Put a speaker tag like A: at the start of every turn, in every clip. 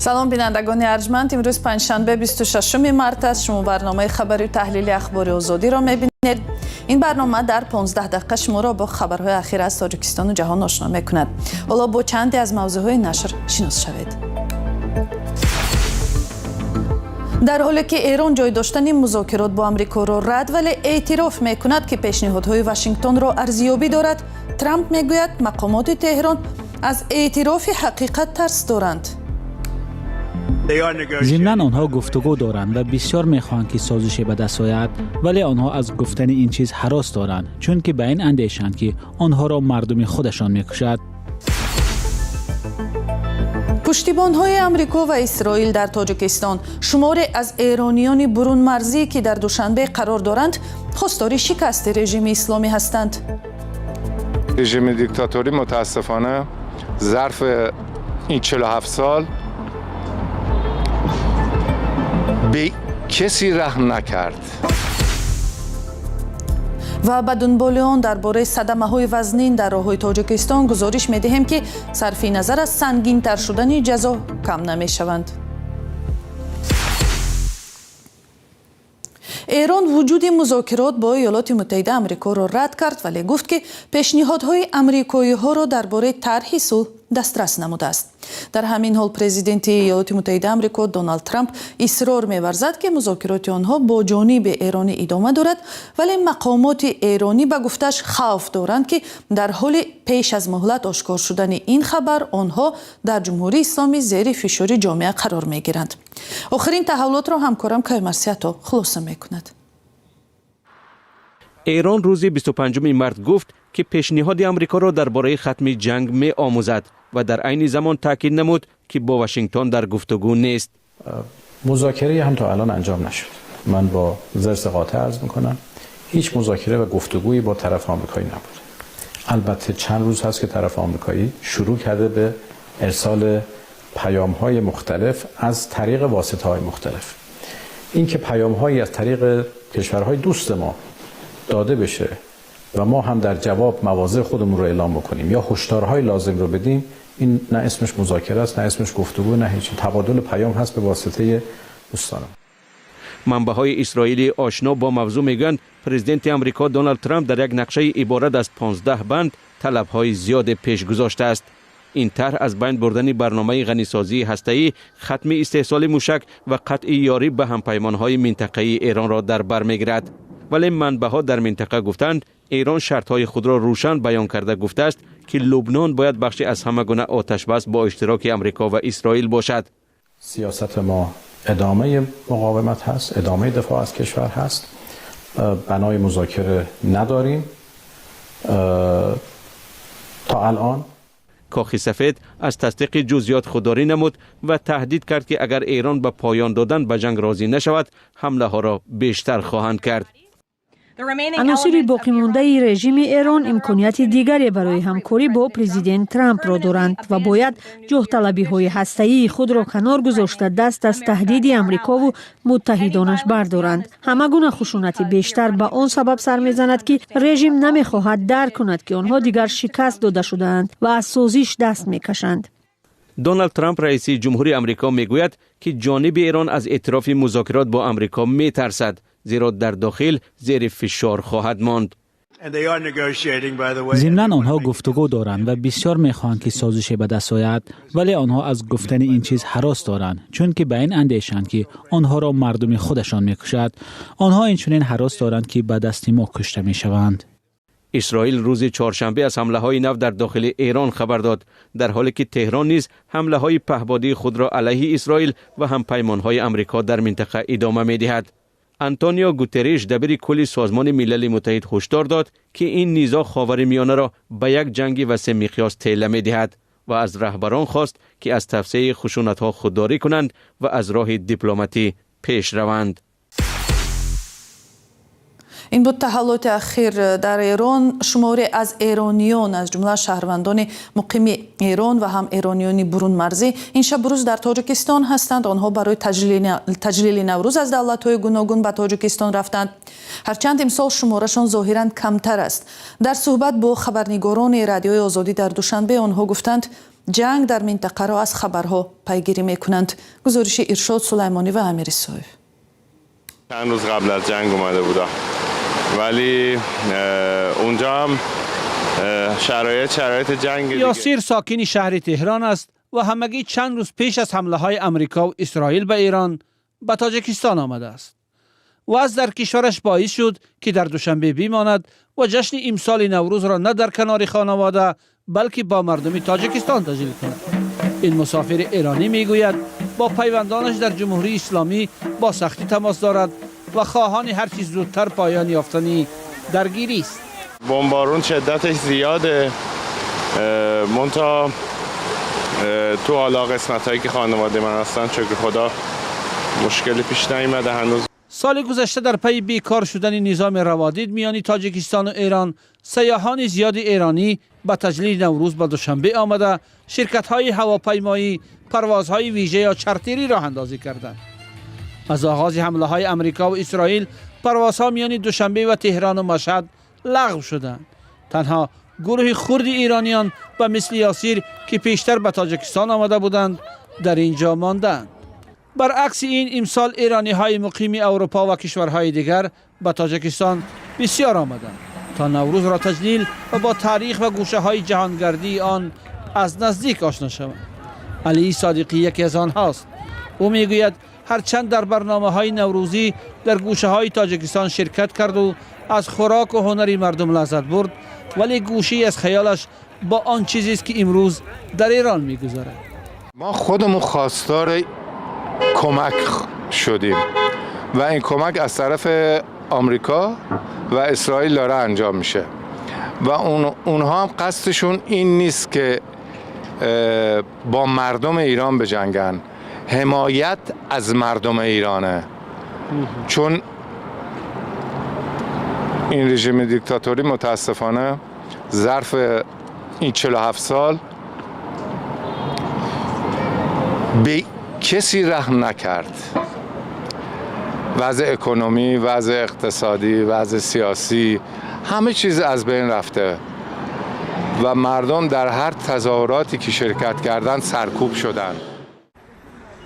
A: سلام بینندگان ارجمند، امروز پنجشنبه 26 مارس است. شما برنامه خبری و تحلیلی اخبار آزادی را میبینید. این برنامه در 15 دقیقه شما را با خبرهای اخیر از تاجیکستان و جهان آشنا میکند. حالا با چندی از موضوعهای نشر شناس شوید. در حالی که ایران جای داشتن مذاکرات با آمریکا را رد ولی اعتراف میکند که پیشنهادهای واشنگتن را ارزیابی دارد، ترامپ میگوید مقامات تهران از اعتراف حقیقت ترس دارند.
B: ضمناً آنها گفتگو دارند و بسیار میخواهند که سازش به دست آید، ولی آنها از گفتن این چیز هراس دارند، چون که به این اندیشند که آنها را مردم خودشان میکشد.
A: پشتیبان‌های آمریکا و اسرائیل در تاجیکستان شماری از ایرانیان برون مرزی که در دوشنبه قرار دارند خواستار شکست رژیم اسلامی هستند.
C: رژیم دیکتاتوری متاسفانه ظرف این 47 سال به کسی رحم نکرد.
A: و به دنبال آن درباره صدمه‌های وزنین در راه‌های تاجیکستان گزارش می‌دهیم که صرف نظر از سنگین‌تر شدن جزا کم نمی‌شوند. ایران وجود مذاکرات با ایالات متحده آمریکا را رد کرد، ولی گفت که پیشنهادهای آمریکایی‌ها را درباره طرح صلح دسترس نموده است. در همین حال پرزیدنت ایالات متحده آمریکا دونالد ترامپ اصرار می‌ورزد که مذاکرات آنها با جانب ایران ادامه دارد، ولی مقامات ایرانی به گفتش خوف دارند که در حال پیش از مهلت آشکار شدن این خبر آنها در جمهوری اسلامی زیر فشار جامعه قرار می‌گیرند. آخرین تحولات را همکارم کایمرسیاتا خلاصه می‌کند.
D: ایران روز 25 مارس گفت که پیشنهاد آمریکا را درباره ختم جنگ می آموزد و در عین زمان تاکید نمود که با واشنگتن در گفتگو نیست.
E: مذاکره هم تا الان انجام نشد. من با ضرس قاطع عرض میکنم هیچ مذاکره و گفتگویی با طرف آمریکایی نبود. البته چند روز هست که طرف آمریکایی شروع کرده به ارسال پیام‌های مختلف از طریق واسطه‌های مختلف. این که پیام‌هایی از طریق کشورهای دوست ما داده بشه و ما هم در جواب مواضع خودمون رو اعلام بکنیم یا هشدارهای لازم رو بدیم، این نه اسمش مذاکره است، نه اسمش گفتگو، نه هیچ. تبادل پیام هست به واسطه دوستانم.
D: منبع‌های اسرائیلی آشنا با موضوع میگن پرزیدنت آمریکا دونالد ترامپ در یک نقشه عبارت از 15 بند طلب‌های زیاد پیش گذاشته است. این طرح از بین بردن برنامه غنیسازی هسته‌ای، ختم استحصال موشک و قطع یاری به همپیمان‌های منطقه‌ای ایران را در بر می‌گیرد. ولی منبع‌ها در منطقه گفتند ایران شرط‌های خود را روشن بیان کرده گفته است که لبنان باید بخشی از همه گونه آتش بس با اشتراک آمریکا و اسرائیل باشد.
E: سیاست ما ادامه مقاومت هست، ادامه دفاع از کشور هست. بنای مذاکره نداریم تا الان.
D: کاخ سفید از تصدیق جزئیات خودداری نمود و تهدید کرد که اگر ایران به پایان دادن به جنگ راضی نشود حمله ها را بیشتر خواهند کرد.
F: عناصر باقی مانده رژیم ایران امکانیت دیگری برای همکاری با پرزیدنت ترامپ را دارند و باید جه‌طلبی های هسته‌ای خود را کنار گذاشته دست از تهدید آمریکا و متحدانش بردارند. همه گونه خشونت بیشتر به آن سبب سر میزند که رژیم نمیخواهد درک کند که آنها دیگر شکست داده شده‌اند و از سازش دست میکشند.
D: دونالد ترامپ رئیس جمهوری آمریکا میگوید که جانب ایران از اعتراف مذاکرات با آمریکا میترسد، زیرا در داخل زیر فشار خواهد ماند.
B: ضمناً آنها گفتگو دارند و بسیار میخواهند که سازش به دست آید، ولی آنها از گفتن این چیز هراس دارند، چون که به این اندیشند که آنها را مردم خودشان میکشد. آنها اینچنین هراس دارند که به دست ما کشته میشوند.
D: اسرائیل روز چهارشنبه از حمله‌های نو در داخل ایران خبر داد، در حالی که تهران نیز حمله‌های پهپادی خود را علیه اسرائیل و همپیمان‌های آمریکا در منطقه ادامه می‌دهد. آنتونیو گوتریش دبیر کل سازمان ملل متحد هشدار داد که این نیزا خاورمیانه را به یک جنگ وسیع مقیاس طی می‌دهد و از رهبران خواست که از توسعه خشونت‌ها خودداری کنند و از راه دیپلماتی پیش روند.
A: این بود تحولات اخیر در ایران. شماری از ایرانیان از جمله شهروندان مقیم ایران و هم ایرانیان برون مرزی این شب روز در تاجیکستان هستند. آنها برای تجلیل نوروز از دولت‌های گوناگون به تاجیکستان رفتند. هرچند امسال شمارشان ظاهراً کمتر است. در صحبت با خبرنگاران رادیوی آزادی در دوشنبه آنها گفتند جنگ در منطقه را از خبرها پیگیری میکنند. گزارش ارشاد سلیمانی و امیر صاحب.
G: چند روز قبل از جنگ اومده بودم، ولی اونجا هم شرایط جنگ.
H: یاسیر ساکن شهر تهران است و همگی چند روز پیش از حمله های امریکا و اسرائیل به ایران به تاجیکستان آمده است. وضع در کشورش باعث شد که در دوشنبه بماند و جشن امسال نوروز را نه در کنار خانواده بلکه با مردم تاجیکستان تجلیل کند. این مسافر ایرانی میگوید با پیوندانش در جمهوری اسلامی با سختی تماس دارد و خواهان هر چیز زودتر پایان یافتن درگیری است.
G: بمبارون شدتش زیاده، منتها تو حالا قسمت‌هایی که خانواده من هستن شکر خدا مشکلی پیش نیامده هنوز.
H: سال گذشته در پی بیکار شدن نظام روادید میان تاجیکستان و ایران، سیاحان زیاد ایرانی به تجلیل نوروز به دوشنبه آمده شرکت‌های هواپیمایی، پروازهای ویژه یا چارتری راه اندازی کردند. از آغاز حمله‌های امریکا و اسرائیل، پروازها میان دوشنبه و تهران و مشهد لغو شدند. تنها گروه خرد ایرانیان و مثل یاسیر که پیشتر به تاجیکستان آمده بودند در اینجا ماندند. برعکس این، امسال ایرانی‌های مقیم اروپا و کشورهای دیگر به تاجیکستان بسیار آمدند تا نوروز را تجلیل و با تاریخ و گوشه‌های جهانگردی آن از نزدیک آشنا شوند. علی صادقی یکی از آنهاست. او میگوید هرچند در برنامه‌های نوروزی در گوشه‌های تاجیکستان شرکت کرد و از خوراک و هنری مردم لذت برد، ولی گوشه‌ای از خیالش با آن چیزی است که امروز در ایران می‌گذرد.
C: ما خودمون خواستار کمک شدیم و این کمک از طرف آمریکا و اسرائیل داره انجام میشه و اونها هم قصدشون این نیست که با مردم ایران بجنگن. حمایت از مردم ایرانه، چون این رژیم دیکتاتوری متاسفانه ظرف این 47 سال به کسی رحم نکرد. وضع اکنومی، وضع اقتصادی، وضع سیاسی، همه چیز از بین رفته و مردم در هر تظاهراتی که شرکت کردند سرکوب شدند.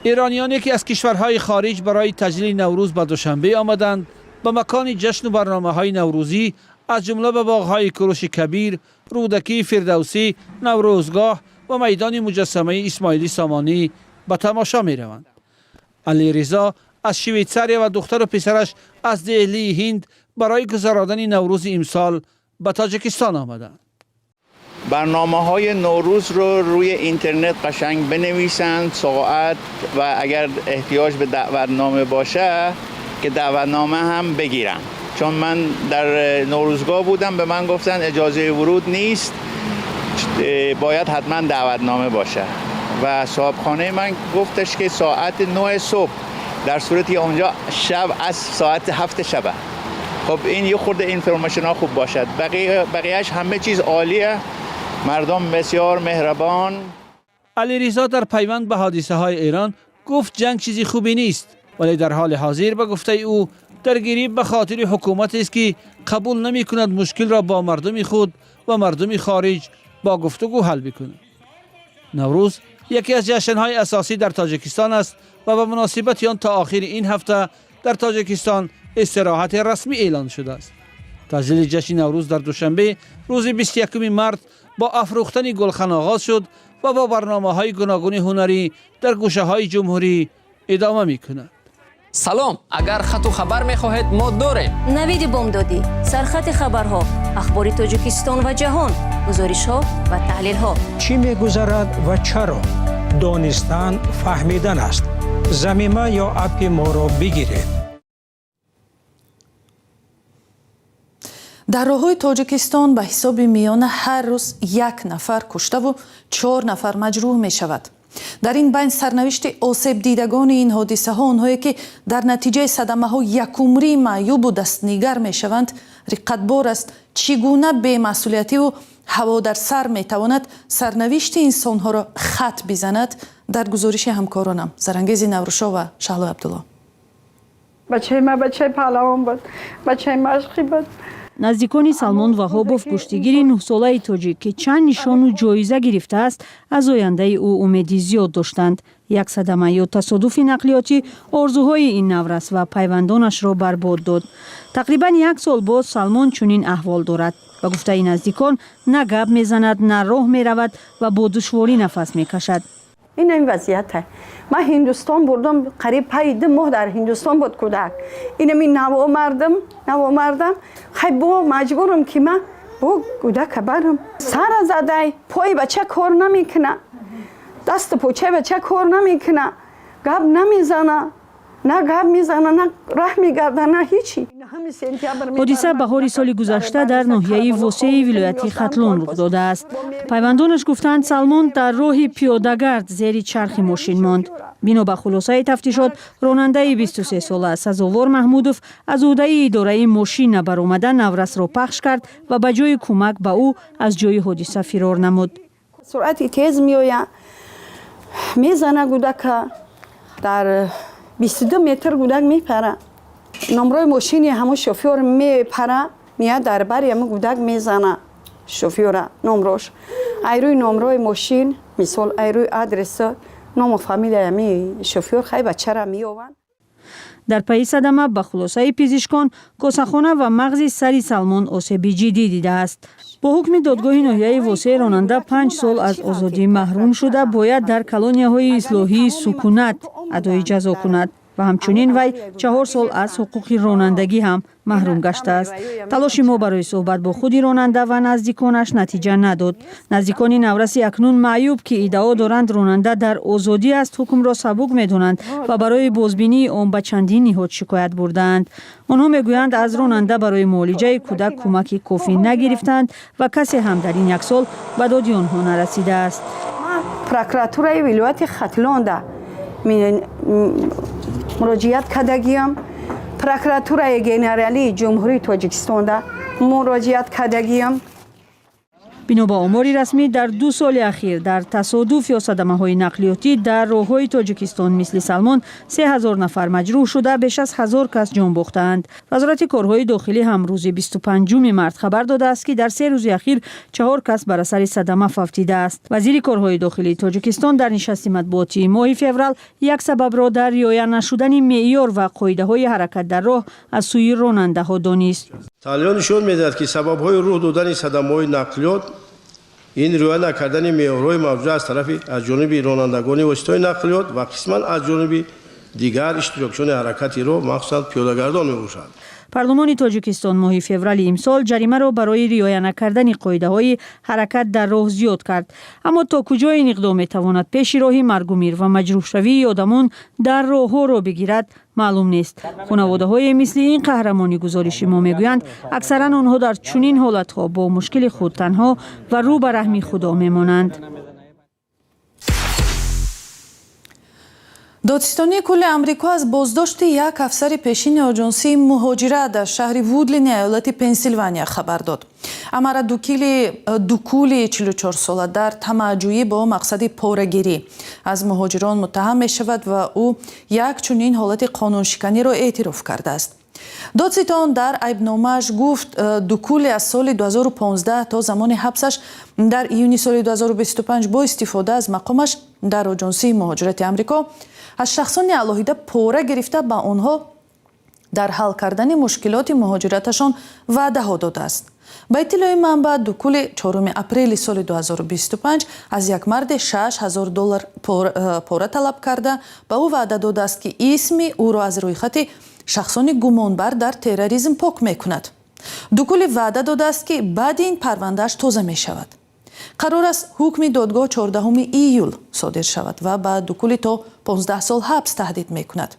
H: ایرانیانی که از کشورهای خارج برای تجلیل نوروز به دوشنبه آمدند به مکان جشن و برنامه‌های نوروزی از جمله به باغ‌های کوروش کبیر، رودکی، فردوسی، نوروزگاه و میدان مجسمه اسماعیلی سامانی به تماشا می‌روند. علی رضا از شویتزاریا و دختر و پسرش از دهلی هند برای گذراندن نوروز امسال به تاجیکستان آمدند.
I: برنامه‌های نوروز رو روی اینترنت قشنگ بنویسند، ساعت و اگر احتیاج به دعوتنامه باشه که دعوتنامه هم بگیرم. چون من در نوروزگاه بودم، به من گفتن اجازه ورود نیست، باید حتما دعوتنامه باشه و صاحبخانه من گفتش که ساعت 9 صبح، در صورتی اونجا شب از ساعت 7 شب. خب این یه خورده اینفورمیشن ها خوب باشد. بقیهش همه چیز عالیه، مردم بسیار مهربان.
H: علی رضا در پیوند به حادثه های ایران گفت جنگ چیزی خوبی نیست، ولی در حال حاضر به گفته او درگیری به خاطر حکومت است که قبول نمی کند مشکل را با مردم خود و مردم خارج با گفتگو حل بکند. نوروز یکی از جشن‌های اساسی در تاجیکستان است و به مناسبت آن تا آخر این هفته در تاجیکستان استراحت رسمی اعلان شده است. تجلیل جشن نوروز در دوشنبه روز 21 مارس با افروختن گلخن آغاز شد و با برنامه‌های گوناگون هنری در گوشه‌های جمهوری ادامه می‌کند.
J: سلام، اگر خط و خبر می‌خواهید ما داریم.
K: نوید بامدادی، سرخط خبرها، اخبار تاجیکستان و جهان، گزارش‌ها و تحلیل‌ها.
L: چی می‌گذرد و چرا؟ دانستن فهمیدن است. ضمیمه یا اپ ما را بگیرید.
A: در راه‌های تاجیکستان به حساب میانه هر روز 1 نفر کشته و 4 نفر مجروح می شود. در این بین سرنوشت آسیب دیدگان این حادثه ها، آنهایی که در نتیجه صدمه ها یکمری معیوب و دستنیگر می شوند، رقتبار است. چگونه بی‌مسئولیتی و هوا در سر می تواند سرنوشت انسان ها را خط بزند؟ در گزارش همکارانم زرنگیز نوروشا و شهلا عبدالله.
M: بچه ما بچه پهلوان بود، بچه مشقی بود.
F: наздикони Салмон Ваҳобов куштигири 9-солаи тоҷик ки чанд нишону ҷоиза гирифтааст аз ояндаи ӯ умеди зиёд доштанд. як садама ё тасодуфи нақлиётӣ орзуҳои ин наврас ва пайвандонашро барбод дод. тақрибан 1 сол боз Салмон чунин аҳвол дорад. ба гуфтаи наздикон на гап мезанад, на роҳ меравад ва бо душворӣ нафас мекашад.
M: این وضعیت است. من هندوستان بردم قریب 5 ماه در هندوستان بود کودک. اینم این نوا مردم خیلی با مجبورم که من با کودک برم. سر زده پای بچه کار نمیکنه. دست پوچه بچه کار نمیکنه. گپ نمیزنه. نه گپ میزنه نه راه میگرده نه هیچی.
F: ҳодиса баҳори соли гузашта дар ноҳияи восеи вилояти хатлон рух додааст. пайвандонаш гуфтанд Салмон дар роҳи пиёдагард зери чархи мошин монд. бино ба хулосаи тафтишот ронандаи 23 сола Сазовор Маҳмудов аз уҳдаи идораи мошина баромада наврасро пахш кард ва ба ҷои кӯмак ба ӯ аз ҷои ҳодиса фирор намуд.
M: суръати тез меояд мезана гудака дар 22 метр гудак мепара. номрои мошини ҳамон шофёр мепара мияд дар бари ҳамон гудак мезана шофёра номрош. айрӯи номрои мошин мисол айрӯи адреса ному фамилияи ҳамин шофёр хай бачара меёванд.
F: дар пайи садама ба хулосаи пизишкон косахона ва мағзи сари Салмон осеби ҷиддӣ дидааст. бо ҳукми додгоҳи ноҳияи восеъ ронанда 5 сол аз озодӣ маҳрум шуда бояд дар колонияҳои ислоҳии сукунат адои ҷазо кунад ва ҳамчунин вай 4 сол аз ҳуқуқи ронандагӣ ҳам маҳрум гаштааст. талоши мо барои суҳбат бо худи ронанда ва наздиконаш натиҷа надод. наздикони навраси акнун маъюб ки иддао доранд ронанда дар озодӣ аст ҳукмро сабук медонанд ва барои бозбинии он ба чандин ниҳод шикоят бурдаанд. онҳо мегӯянд аз ронанда барои муолиҷаи кӯдак кӯмаки кофӣ нагирифтанд ва касе ҳам дар ин 1 сол ба доди онҳо нарасидааст.
M: прокуратураи вилояти хатлонда муроҷиат кардагиам, прокуратураи генералии ҷумҳурии Тоҷикистонда муроҷиат кардагиам.
F: бино ба омори расмӣ дар 2 соли ахир дар тасодуф ё садамаҳои нақлиётӣ дар роҳҳои Тоҷикистон мисли Салмон 3000 нафар маҷрӯҳ шуда беш аз 1000 кас ҷон бохтаанд. вазорати корҳои дохилӣ ҳам рӯзи 25 март хабар додааст ки дар 3 рӯзи ахир 4 кас бар асари садама фавтидааст. вазири корҳои дохилии Тоҷикистон дар нишасти матбуотии моҳи феврал як сабабро дар риоя нашудани меъёр ва қоидаҳои ҳаракат дар роҳ аз сӯи ронандаҳо донист.
N: таҳлилот нишон медиҳад ки сабабҳои рух додани садамаҳои нақлиёт ин риоя накардани меъёрҳои мавҷуда аз тарафи аз ҷониби ронандагони воситаҳои нақлиёт ва қисман аз ҷониби дигар иштирокчиёни ҳаракати роҳ махсусан пиёдагардон мебошад.
F: парлумони Тоҷикистон моҳи феврали имсол ҷаримаро барои риоя накардани қоидаҳои ҳаракат дар роҳ зиёд кард. аммо то куҷо ин иқдом метавонад пеши роҳи маргумир ва маҷрӯҳшавии одамон дар роҳҳоро бигирад маълум нест. хонаводаҳое мисли ин қаҳрамони гузориши мо мегӯянд аксаран онҳо дар чунин ҳолатҳо бо мушкили худ танҳо ва рӯ ба раҳми худо мемонанд.
A: додистони кулли амрико аз боздошти як афсари пешини оҷонсии муҳоҷират дар шаҳри вудлини аёлати Пенсилвания хабар дод. амара дукули 44-сола дар тамаъҷӯӣ бо мақсади порагирӣ аз муҳоҷирон муттаҳам мешавад ва ӯ як чунин ҳолати қонуншиканиро эътироф кардааст. додситон дар айбномааш гуфт дукули аз соли 2015 то замони ҳабсаш дар июни соли 2025 бо истифода аз мақомаш дар оҷонсии муҳоҷирати амрико аз шахсони алоҳида пора гирифта ба онҳо дар ҳал кардани мушкилоти муҳоҷираташон ваъдаҳо додааст. ба иттилои манбаъ дукули 4 апрели соли 2025 аз як марди $6000 пора талаб карда ба ӯ ваъда додааст ки исми ӯро аз рӯйхати шахсони гумонбар дар терроризм пок мекунад. дукули ваъда додааст ки баъди ин парвандааш тоза мешавад. қарор аст ҳукми додгоҳ 14 июл содир шавад ва ба дукули то 15 сол ҳабс таҳдид мекунад.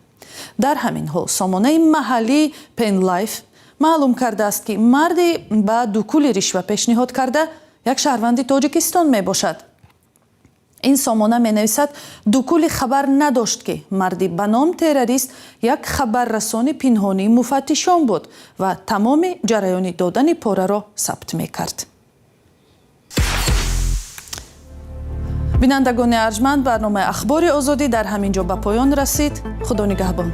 A: дар ҳамин ҳол сомонаи маҳаллии Пенлайф маълум кардааст ки марди ба дукули ришва пешниҳод карда як шаҳрванди Тоҷикистон мебошад. ин сомона менависад дукули хабар надошт ки марди ба ном террорист як хабаррасони пинҳонии муфаттишон буд ва тамоми ҷараёни додани пораро сабт мекард. бинандагони арҷманд барномаи ахбори озодӣ дар ҳамин ҷо ба поён расид. худо нигаҳбон.